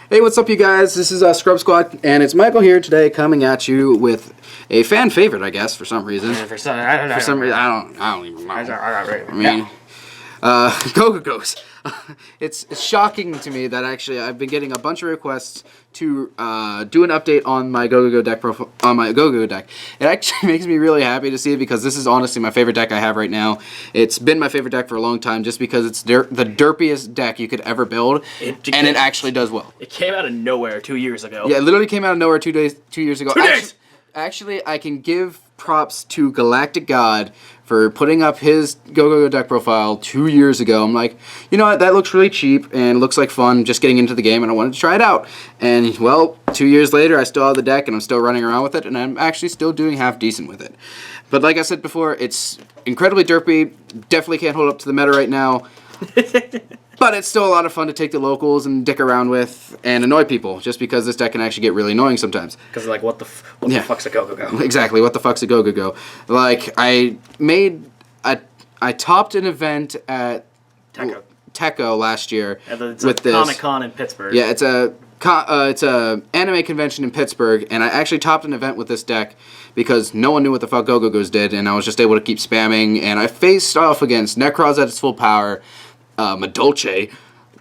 Hey, what's up, you guys? This is Scrub Squad, and it's Michael here today, coming at you with a fan favorite, I guess, for some reason. For some reason, I don't even know. I mean, Gogogos. It's shocking to me that actually I've been getting a bunch of requests to do an update on my Gogogo deck profile on my Gogogo deck. It actually makes me really happy to see it because this is honestly my favorite deck I have right now. It's been my favorite deck for a long time just because it's the derpiest deck you could ever build, and it actually does well. It came out of nowhere 2 years ago. Yeah, it literally came out of nowhere 2 years ago. 2 days. Actually, I can give props to Galactic God for putting up his Gogogo deck profile 2 years ago. I'm like, you know what, that looks really cheap and looks like fun, just getting into the game, and I wanted to try it out. And, well, 2 years later, I still have the deck, and I'm still running around with it, and I'm actually still doing half decent with it. But like I said before, it's incredibly derpy, definitely can't hold up to the meta right now. But it's still a lot of fun to take the locals and dick around with and annoy people, just because this deck can actually get really annoying sometimes. Because like, what the fuck's a Gogogo? Exactly, what the fuck's a Gogogo? Like, I topped an event at Techo last year It's with this Comic-Con in Pittsburgh. Yeah, it's a anime convention in Pittsburgh, and I actually topped an event with this deck because no one knew what the fuck Gogogos did, and I was just able to keep spamming, and I faced off against Necroz at its full power, Madolche.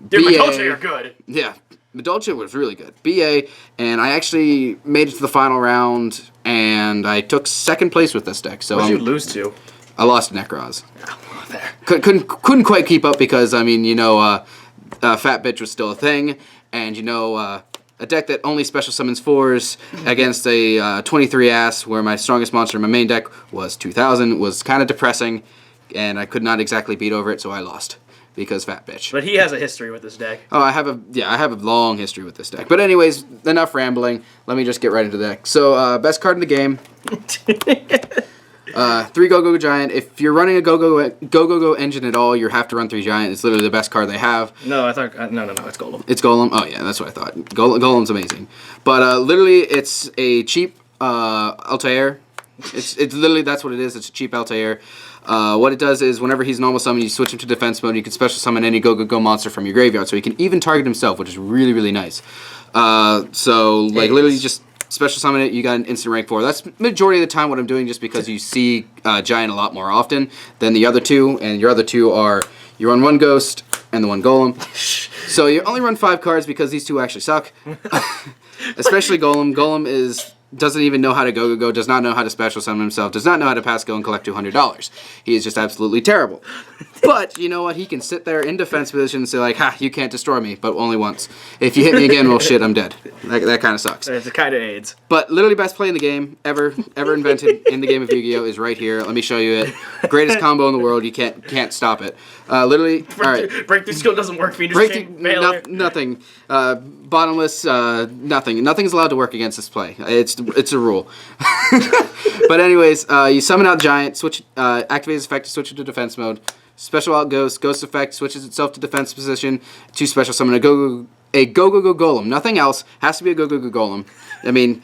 Dude, Madolche are good. Yeah, Madolche was really good. BA, and I actually made it to the final round, and I took second place with this deck. So what did you lose to? I lost to Necroz. Oh, there. Couldn't quite keep up because, I mean, Fat Bitch was still a thing, and, a deck that only special summons 4s against a 23 ass, where my strongest monster in my main deck was 2000, was kind of depressing, and I could not exactly beat over it, so I lost. Because Fat Bitch. But he has a history with this deck. Oh, I have a long history with this deck. But anyways, enough rambling. Let me just get right into the deck. So, best card in the game. 3 Gogogo Giant. If you're running a Gogogo engine at all, you have to run 3 Giant. It's literally the best card they have. No, I thought no, it's Golem. It's Golem. Oh yeah, that's what I thought. Golem's amazing. But literally, it's a cheap Altair. It's literally, that's what it is. It's a cheap Altair. What it does is whenever he's normal summon, you switch him to defense mode. You can special summon any Gogogo monster from your graveyard, so he can even target himself, which is really, really nice. Literally just special summon it. You got an instant rank 4. That's majority of the time what I'm doing, just because you see Giant a lot more often than the other two, and your other two are you run 1 Ghost and the 1 Golem. So you only run 5 cards because these two actually suck. Especially Golem. Golem doesn't even know how to Gogogo, does not know how to special summon himself, does not know how to pass go and collect $200. He is just absolutely terrible. But, you know what, he can sit there in defense position and say like, ha, you can't destroy me, but only once. If you hit me again, well shit, I'm dead. That kind of sucks. It's a kind of AIDS. But literally best play in the game, ever invented in the game of Yu-Gi-Oh! Is right here. Let me show you it. Greatest combo in the world, you can't stop it. Literally, alright. Breakthrough skill doesn't work, Feeder's King, nothing. Bottomless, nothing. Nothing's allowed to work against this play. It's a rule. But anyways, you summon out Giant, activate his effect to switch it to defense mode. Special out Ghost. Ghost effect switches itself to defense position to special summon a Gogogo Golem. Nothing else. Has to be a Gogogo Golem. I mean,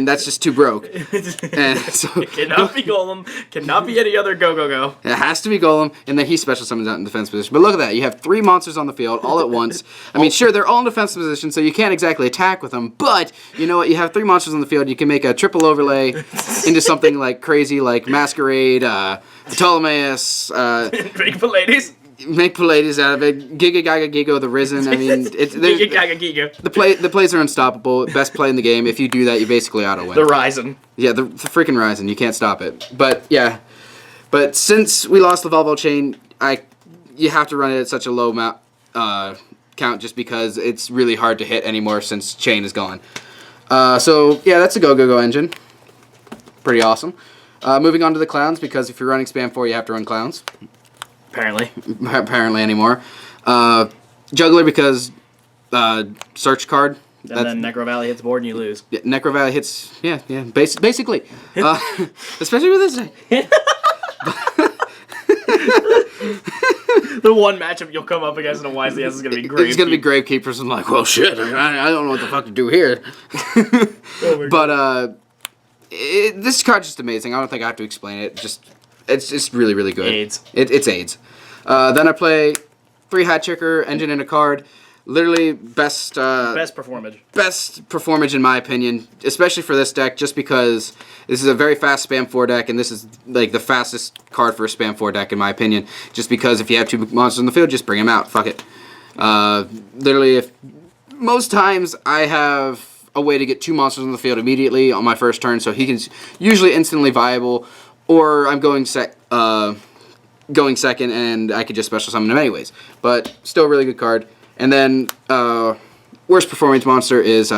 that's just too broke. And so, it cannot be Golem. Cannot be any other Gogogo. It has to be Golem, and then he special summons out in defense position. But look at that. You have 3 monsters on the field all at once. I mean, sure, they're all in defense position, so you can't exactly attack with them. But, you know what? You have 3 monsters on the field. You can make a triple overlay into something like crazy, like Masquerade, Ptolemaeus. Make Pallades. Make Pallades out of it. Giga Gaga Gigo the Risen. I mean, Giga Gaga Giga. The plays are unstoppable. Best play in the game. If you do that, you basically auto win. The Ryzen. Yeah, the freaking Ryzen. You can't stop it. But yeah, since we lost the Volvo chain, you have to run it at such a low count just because it's really hard to hit anymore since chain is gone. So yeah, that's a Gogogo engine. Pretty awesome. Moving on to the clowns, because if you're running spam 4, you have to run clowns. Apparently anymore. Juggler, because search card. And then Necro Valley hits board and you lose. Yeah, Necro Valley hits, basically. Especially with this thing. The one matchup you'll come up against in a YCS is going to be Gravekeepers. It's going to be Gravekeepers. I'm like, well, shit, I don't know what the fuck to do here. But this card's just amazing. I don't think I have to explain it. It's just really, really good. AIDS. It's AIDS. Then I play 3 Hat Checker, engine, and a card. Literally best performance in my opinion, especially for this deck, just because this is a very fast spam 4 deck, and this is like the fastest card for a spam 4 deck in my opinion. Just because if you have 2 monsters in the field, just bring them out. Fuck it. Literally, if most times I have a way to get 2 monsters on the field immediately on my first turn, so he can usually instantly viable, or I'm going second and I could just special summon him anyways. But still a really good card. And then worst performance monster is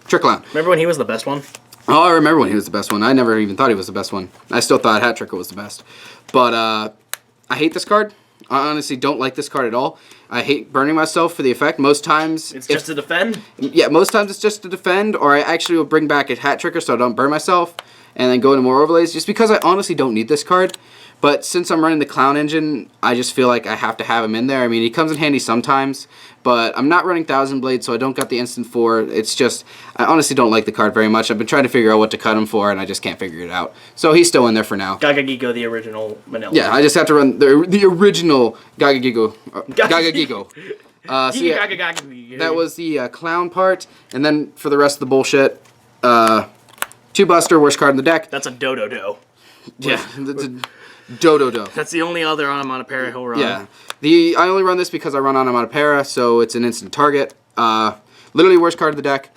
Trick Clown. Remember when he was the best one? Oh, I remember when he was the best one. I never even thought he was the best one. I still thought Hat Tricker was the best. But I hate this card. I honestly don't like this card at all. I hate burning myself for the effect. Most times... It's just to defend? Yeah, most times it's just to defend, or I actually will bring back a Hat Tricker so I don't burn myself, and then go into more overlays, just because I honestly don't need this card. But since I'm running the Clown engine, I just feel like I have to have him in there. I mean, he comes in handy sometimes, but I'm not running Thousand Blade, so I don't got the instant 4. It's just, I honestly don't like the card very much. I've been trying to figure out what to cut him for, and I just can't figure it out. So he's still in there for now. Gogogo, the original vanilla. Yeah, I just have to run the original Gogogo. Gogogo. So yeah, that was the Clown part, and then for the rest of the bullshit, 2 Buster, worst card in the deck. That's a Dodo. Yeah, that's a Dodo. That's the only other onomatopoeia he'll run. Yeah. I only run this because I run onomatopoeia, so it's an instant target. Literally worst card of the deck.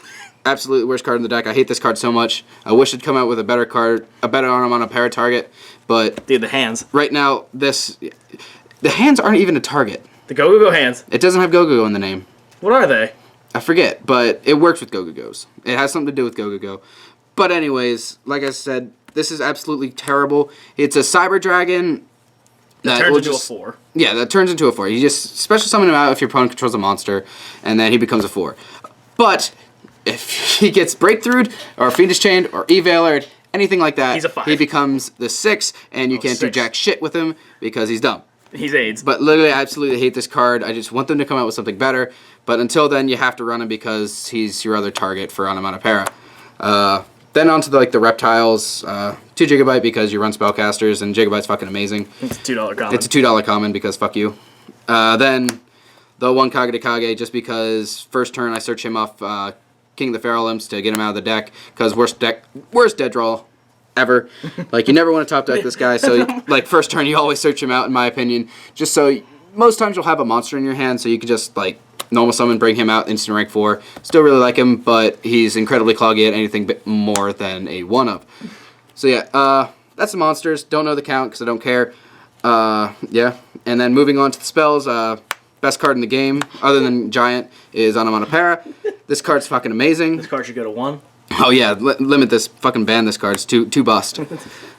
Absolutely worst card in the deck. I hate this card so much. I wish it'd come out with a better card, a better onomatopoeia target, but... Dude, the hands. Right now, the hands aren't even a target. The Gogogo hands. It doesn't have Gogogo in the name. What are they? I forget, but it works with Gogogos. It has something to do with Gogogo. But anyways, like I said, this is absolutely terrible. It's a Cyber Dragon that turns into a 4. Yeah, that turns into a 4. You just special summon him out if your opponent controls a monster, and then he becomes a 4. But if he gets Breakthrough'd, or Fiendish Chained, or Evailered, anything like that, he's a 5. He becomes the 6, and you can't do jack shit with him because he's dumb. He's AIDS. But literally, I absolutely hate this card. I just want them to come out with something better. But until then, you have to run him because he's your other target for onomatopoeia. Then on to the reptiles, 2 Gigabyte because you run spellcasters, and Gigabyte's fucking amazing. It's a $2 common. It's a $2 common because fuck you. Then the 1 Kage just because first turn I search him off King of the Feral Imps to get him out of the deck because worst dead draw ever. Like, you never want to top deck this guy, so like first turn you always search him out in my opinion. Just so most times you'll have a monster in your hand, so you can just like normal summon, bring him out, instant rank 4. Still really like him, but he's incredibly cloggy at anything more than a 1-up. So yeah, that's the monsters. Don't know the count because I don't care. Yeah, and then moving on to the spells, best card in the game, other than Giant, is Onomatopoeia. This card's fucking amazing. This card should go to 1. Oh yeah, limit this, fucking ban this card. It's too bust.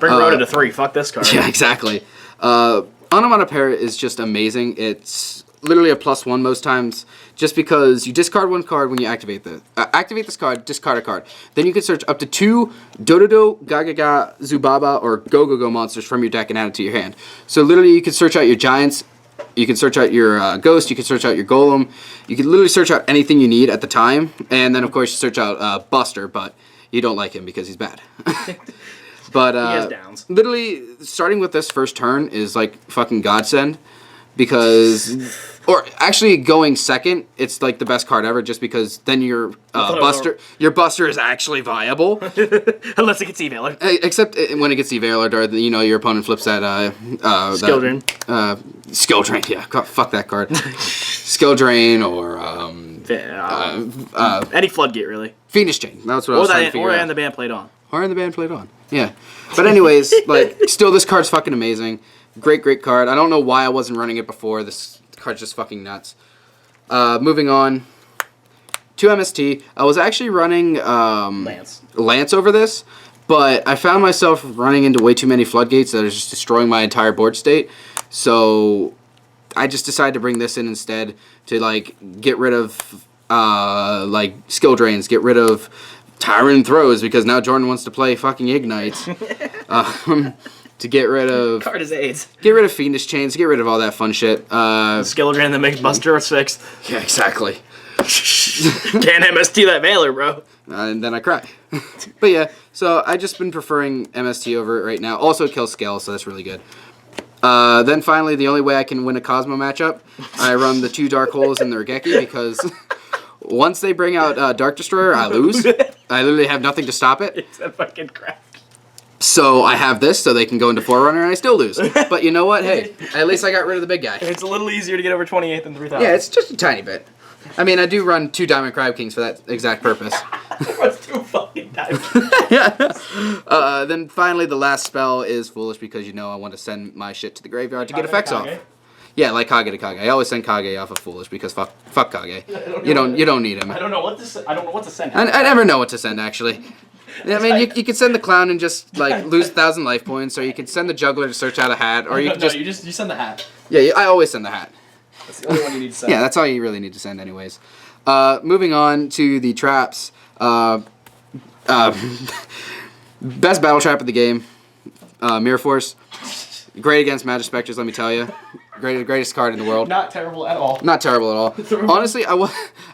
Bring Rhoda to 3, fuck this card. Yeah, exactly. Onomatopoeia is just amazing. It's literally a +1 most times, just because you discard 1 card when you activate this card, discard a card. Then you can search up to 2 Dododo, Gagaga, Zubaba, or Gogogo monsters from your deck and add it to your hand. So literally you can search out your Giants, you can search out your Ghost, you can search out your Golem, you can literally search out anything you need at the time, and then of course you search out Buster, but you don't like him because he's bad. But he has downs. Literally starting with this first turn is like fucking godsend. Because, or actually going second, it's like the best card ever, just because then your Buster is actually viable. Unless it gets Evailer. Except when it gets Evailered, or your opponent flips that Skill Drain. Skill Drain, yeah, God, fuck that card. Skill Drain or any Floodgate really. Fiendish Chain. That's what I was trying to figure out. Or and the band played on. Or and the band played on. Yeah. But anyways, like still this card's fucking amazing. Great card. I don't know why I wasn't running it before. This card's just fucking nuts. Moving on to MST. I was actually running Lance over this, but I found myself running into way too many floodgates that are just destroying my entire board state. So I just decided to bring this in instead to like get rid of like skill drains, get rid of Tyrant Throws, because now Jordan wants to play fucking Ignite. To get rid of... Card is AIDS. Get rid of Fiendish Chains, get rid of all that fun shit. Skill Drain that makes Buster a 6th. Yeah, exactly. Can't MST that Mailer, bro. And then I cry. But yeah, so I've just been preferring MST over it right now. Also, it kills Scale, so that's really good. Then finally, the only way I can win a Cosmo matchup, I run the 2 Dark Holes in the Regeki because once they bring out Dark Destroyer, I lose. I literally have nothing to stop it. It's a fucking crap. So I have this so they can go into Forerunner and I still lose. But you know what? Hey, at least I got rid of the big guy. It's a little easier to get over 28 than 3,000. Yeah, it's just a tiny bit. I mean, I do run 2 Diamond Crab Kings for that exact purpose. That's 2 fucking diamonds. Yeah. Then finally, the last spell is foolish because you know I want to send my shit to the graveyard to get effects off. Yeah, like Kage to Kage. I always send Kage off of foolish because fuck Kage. You don't need him. I don't know what to send. I never know what to send actually. I mean, you could send the clown and just like lose 1,000 life points, or you could send the juggler to search out a hat, or you could just you send the hat. Yeah, I always send the hat. That's the only one you need to send. Yeah, that's all you really need to send anyways. Moving on to the traps. Best battle trap of the game. Mirror Force. Great against Magic Spectres, let me tell you. Greatest card in the world. Not terrible at all. Not terrible at all. Honestly, I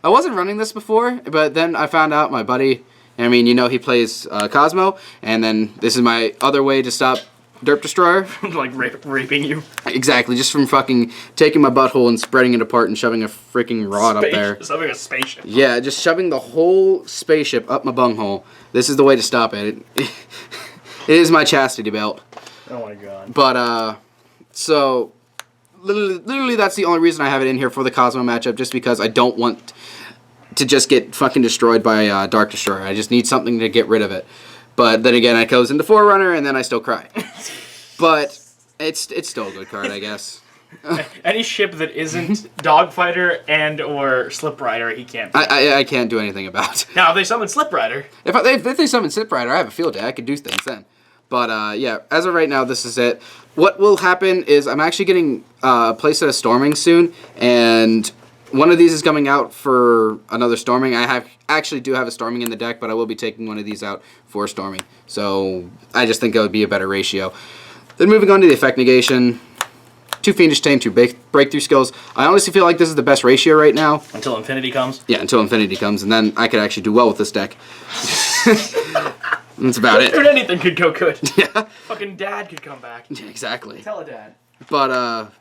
wasn't running this before, but then I found out my buddy, I mean, you know, he plays Cosmo, and then this is my other way to stop Derp Destroyer. Like raping you. Exactly, just from fucking taking my butthole and spreading it apart and shoving a freaking rod up there. Shoving a spaceship. Yeah, just shoving the whole spaceship up my bunghole. This is the way to stop it. It is my chastity belt. Oh my god. But, so, literally that's the only reason I have it in here for the Cosmo matchup, just because I don't want to just get fucking destroyed by Dark Destroyer. I just need something to get rid of it. But then again, it goes into Forerunner, and then I still cry. But it's still a good card, I guess. Any ship that isn't Dogfighter and or Slip Rider, he can't. I can't do anything about. Now, if they summon Slip Rider... If they summon Slip Rider, I have a field day. I could do things then. But, yeah, as of right now, this is it. What will happen is I'm actually getting a playset of Storming soon, and one of these is coming out for another Storming. I actually do have a Storming in the deck, but I will be taking one of these out for Storming. So I just think that would be a better ratio. Then moving on to the Effect Negation. 2 Fiendish Chain, 2 Breakthrough Skills. I honestly feel like this is the best ratio right now. Until Infinity comes? Yeah, until Infinity comes, and then I could actually do well with this deck. That's about it. Dude, anything could go good. Yeah. Fucking Dad could come back. Yeah, exactly. Tell a Dad. But,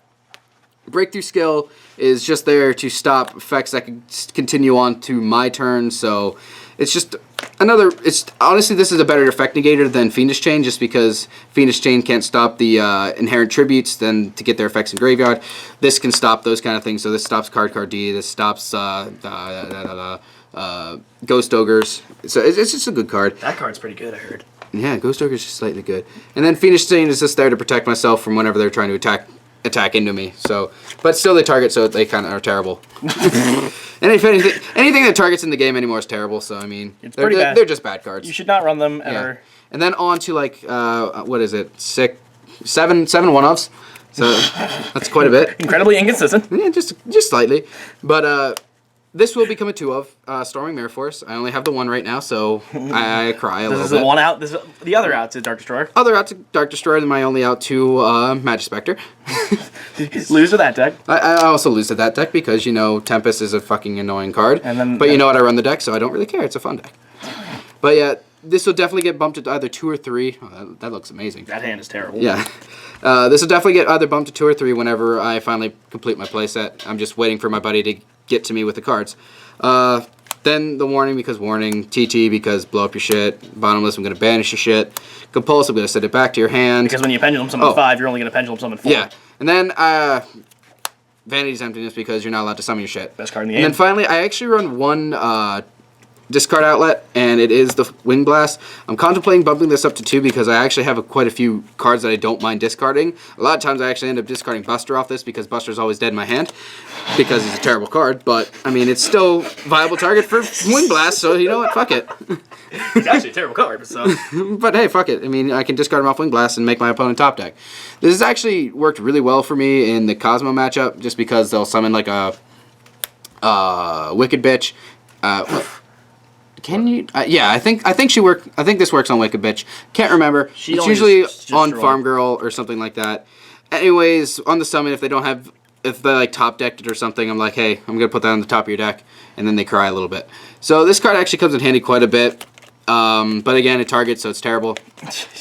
Breakthrough Skill is just there to stop effects that can continue on to my turn, so it's just honestly, this is a better effect negator than Fiendish Chain, just because Fiendish Chain can't stop the inherent tributes then to get their effects in graveyard. This can stop those kind of things, so this stops Card D, this stops Ghost Ogres, so it's just a good card. That card's pretty good, I heard. Yeah, Ghost Ogre's just slightly good. And then Fiendish Chain is just there to protect myself from whenever they're trying to attack into me. So, but still they target, so they kind of are terrible. And if anything that targets in the game anymore is terrible. So I mean, it's pretty bad. They're just bad cards. You should not run them ever. Yeah. And then on to like what is it? 7 one-offs. So that's quite a bit. Incredibly inconsistent. Yeah, just slightly. But this will become a 2 of Storming Mirror Force. I only have the 1 right now, so I cry a little bit. This is the 1 out. The other out to Dark Destroyer. Other out to Dark Destroyer, then my only out to Magic Spectre. Lose to that deck. I also lose to that deck because, you know, Tempest is a fucking annoying card. And then, but you know what? I run the deck, so I don't really care. It's a fun deck. But yeah, this will definitely get bumped to either 2 or 3. Oh, that looks amazing. That hand is terrible. Yeah. This will definitely get either bumped to 2 or 3 whenever I finally complete my playset. I'm just waiting for my buddy to get to me with the cards. Then the warning, because warning. TT, because blow up your shit. Bottomless, I'm going to banish your shit. Compulse, I'm going to send it back to your hand. Because when you pendulum summon 5, you're only going to pendulum summon 4. Yeah. And then Vanity's Emptiness, because you're not allowed to summon your shit. Best card in the game. And then finally, I actually run 1 discard outlet, and it is the Wing Blast. I'm contemplating bumping this up to 2 because I actually have quite a few cards that I don't mind discarding. A lot of times I actually end up discarding Buster off this because Buster's always dead in my hand because he's a terrible card, but I mean, it's still a viable target for Wing Blast, so you know what, fuck it. It's actually a terrible card, so. But hey, fuck it. I mean, I can discard him off Wing Blast and make my opponent top deck. This has actually worked really well for me in the Cosmo matchup just because they'll summon like a Wicked Bitch. Can you? Yeah, I think this works on Wicked Bitch. Can't remember. It's usually on Farm Girl or something like that. Anyways, on the summon, if they like top decked it or something, I'm like, hey, I'm gonna put that on the top of your deck, and then they cry a little bit. So this card actually comes in handy quite a bit. But again, it targets, so it's terrible.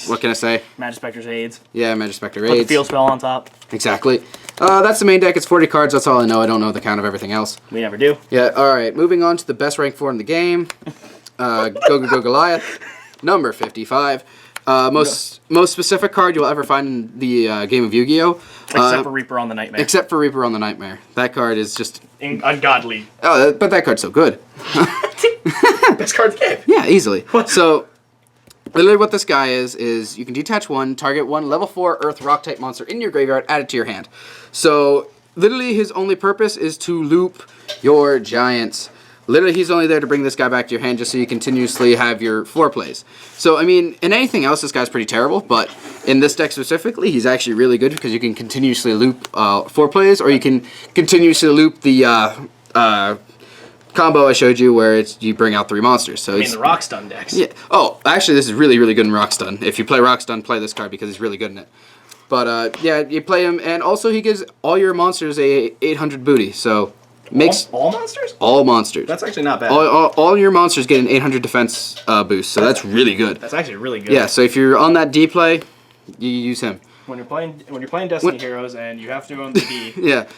What can I say? Magic Spectre's AIDS. Yeah, Magic Spectre Put the AIDS. field spell on top. Exactly. That's the main deck. It's 40 cards. That's all I know. I don't know the count of everything else. We never do. Yeah, alright. Moving on to the best rank 4 in the game. Gogogo Goliath. Number 55. Most specific card you'll ever find in the game of Yu-Gi-Oh! Except for Reaper on the Nightmare. Except for Reaper on the Nightmare. That card is just... ungodly. Oh, but that card's so good. Best card in the game. Yeah, easily. What? So, literally what this guy is you can detach one, target one level 4 Earth Rock type monster in your graveyard, add it to your hand. So, literally his only purpose is to loop your giants. Literally, he's only there to bring this guy back to your hand just so you continuously have your floor plays. So, I mean, in anything else, this guy's pretty terrible, but in this deck specifically, he's actually really good because you can continuously loop floor plays, or you can continuously loop the combo I showed you where you bring out 3 monsters. So I mean, the Rock Stun decks. Yeah. Oh, actually, this is really, really good in Rock Stun. If you play Rock Stun, play this card because he's really good in it. But, yeah, you play him, and also he gives all your monsters a 800 booty, so... Makes all monsters? All monsters. That's actually not bad. All your monsters get an 800 defense boost, so that's really good. That's actually really good. Yeah, so if you're on that D play, you use him. When you're playing Destiny Heroes and you have to go on the D. Yeah,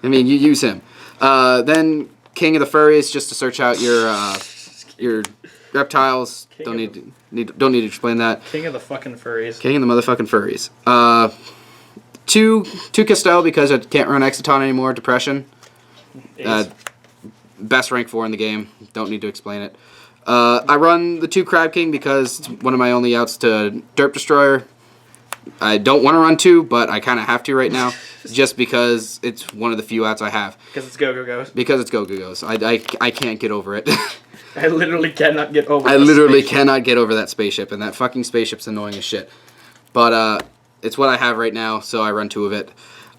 I mean you use him. Then King of the Furries, just to search out your reptiles. Don't need to explain that. King of the fucking furries. King of the motherfucking furries. Two Castell because I can't run Exciton anymore. Depression. Best rank 4 in the game. Don't need to explain it. I run the 2 Crab King because it's one of my only outs to Derp Destroyer. I don't want to run 2, but I kind of have to right now, just because it's one of the few outs I have. Because it's Gogogos. Because it's Gogogos. I can't get over it. I literally cannot get over. I literally cannot get over that spaceship, and that fucking spaceship's annoying as shit. But it's what I have right now, so I run 2 of it.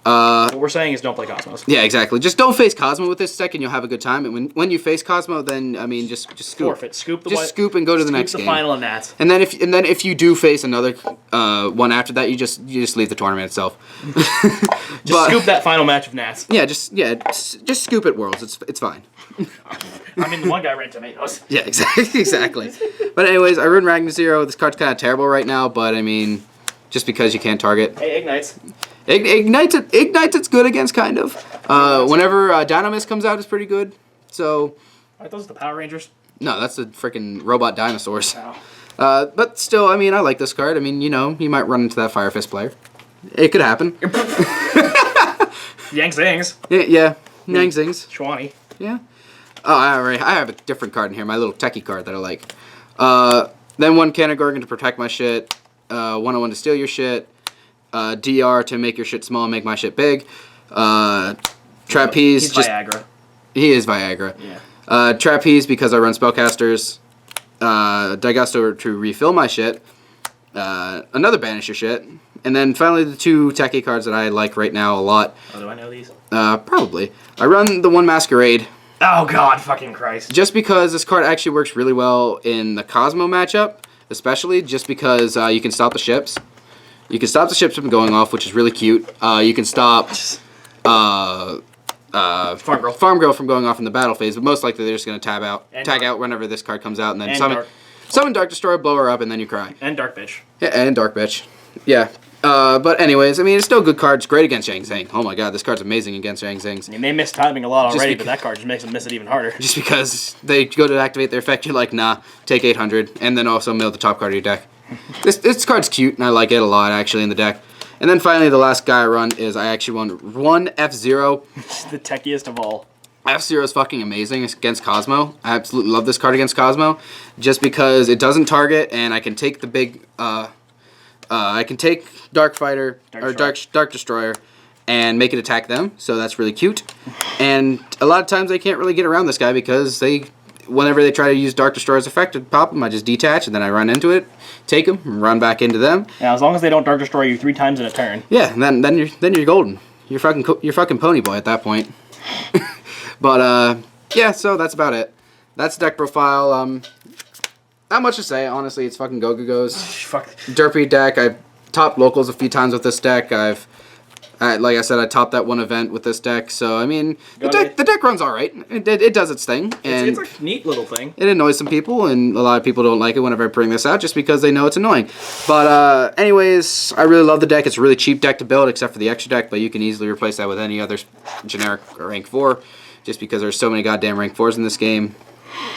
What we're saying is don't play Cosmos. Yeah, exactly. Just don't face Cosmo with this deck, and you'll have a good time. And when you face Cosmo, then I mean, just scoop. Forfeit. Scoop the scoop and go to the next game. game. Final and that. And then if you do face another one after that, you just leave the tournament itself. Scoop that final match of Nats. Yeah, just scoop at Worlds. It's fine. I mean, the one guy ran tomatoes. Yeah, exactly. But anyways, I run Ragnar Zero. This card's kind of terrible right now, but I mean, just because you can't target. Hey, Ignites. Ignites, it's good against, kind of. Whenever Dynamis comes out, it's pretty good. So. Aren't those the Power Rangers? No, that's the freaking robot dinosaurs. Oh. But still, I mean, I like this card. I mean, you know, you might run into that Fire Fist player. It could happen. Yang Zings. Yeah. Yang Zings. Schwani. Yeah. Oh, alright. I have a different card in here. My little techie card that I like. Then 1 Cannon Gorgon to protect my shit. 101 to steal your shit. DR to make your shit small and make my shit big. Trapeze. He's Viagra. He is Viagra. Yeah. Trapeze because I run spellcasters. Daigusto to refill my shit. Another banish your shit. And then finally the 2 techie cards that I like right now a lot. Oh, do I know these? Probably. I run the 1 Masquerade. Oh god, fucking Christ. Just because this card actually works really well in the Cosmo matchup. Especially just because you can stop the ships. You can stop the ships from going off, which is really cute. You can stop Farm Girl from going off in the battle phase, but most likely they're just going to tag out whenever this card comes out, and then summon Dark Destroyer, blow her up, and then you cry. And Dark Bitch. Yeah, and Dark Bitch. Yeah. But anyways, I mean, it's still a good card. It's great against Yang Zing. Oh my god, this card's amazing against Yang Zings. I mean, they missed timing a lot already, but that card just makes them miss it even harder. Just because they go to activate their effect, you're like, nah, take 800, and then also mill the top card of your deck. This card's cute, and I like it a lot, actually, in the deck. And then finally, the last guy I run is I actually run 1 F-Zero. The techiest of all. F-Zero is fucking amazing against Cosmo. I absolutely love this card against Cosmo, just because it doesn't target, and I can take the big... I can take Dark Fighter, or Dark Destroyer, and make it attack them, so that's really cute. And a lot of times they can't really get around this guy because whenever they try to use Dark Destroyer's effect to pop them, I just detach, and then I run into it, take them, and run back into them. Yeah, as long as they don't Dark Destroy you 3 times in a turn. Yeah, and then you're golden. You're fucking pony boy at that point. But yeah, so that's about it. That's deck profile. Not much to say, honestly. It's fucking Gogogos. Fuck. Derpy deck. I've topped locals a few times with this deck. I've Like I said, I topped that one event with this deck, so I mean, the Got it. deck runs all right. It does its thing, and It's a neat little thing. it annoys some people, and a lot of people don't like it whenever I bring this out, just because they know it's annoying. But anyways, I really love the deck. It's a really cheap deck to build, except for the extra deck, but you can easily replace that with any other generic rank 4, just because there's so many goddamn rank 4s in this game.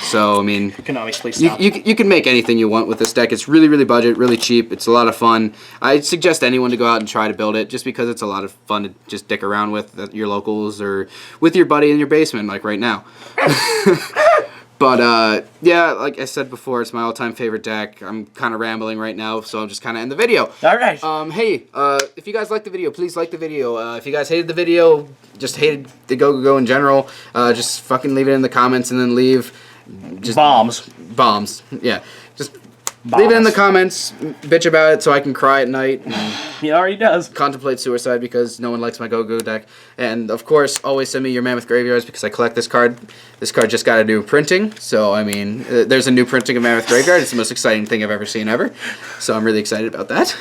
So, I mean, Konami, please stop. you can make anything you want with this deck. It's really, really budget, really cheap. It's a lot of fun. I suggest anyone to go out and try to build it, just because it's a lot of fun to just dick around with at your locals or with your buddy in your basement, like right now. But, yeah, like I said before, it's my all-time favorite deck. I'm kind of rambling right now, so I'm just kind of end the video. All right. Hey, if you guys liked the video, please like the video. If you guys hated the video, just hated the Gogogo in general, just fucking leave it in the comments and then leave just bombs. Yeah, just leave it in the comments, bitch about it so I can cry at night and He already does. contemplate suicide because no one likes my Gogogo deck. And of course, always send me your Mammoth Graveyards because I collect this card. This card just got a new printing, so I mean, there's a new printing of Mammoth Graveyard. It's the most exciting thing I've ever seen ever. So I'm really excited about that.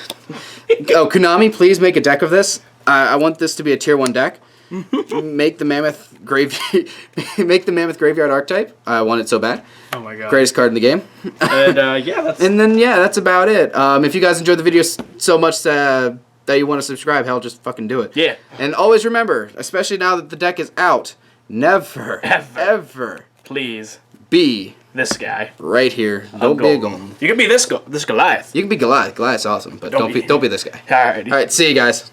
Oh, Konami, please make a deck of this. I want this to be a tier 1 deck. Make the Mammoth Graveyard archetype. I want it so bad. Oh my god. Greatest card in the game. And yeah, that's. And then yeah, that's about it. If you guys enjoyed the video so much that you want to subscribe, hell, just fucking do it. Yeah. And always remember, especially now that the deck is out, never, ever Please. be This guy. right here. Don't be a golem. You can be this Goliath. You can be Goliath. Goliath's awesome, but don't be this guy. Alrighty. All right, see you guys.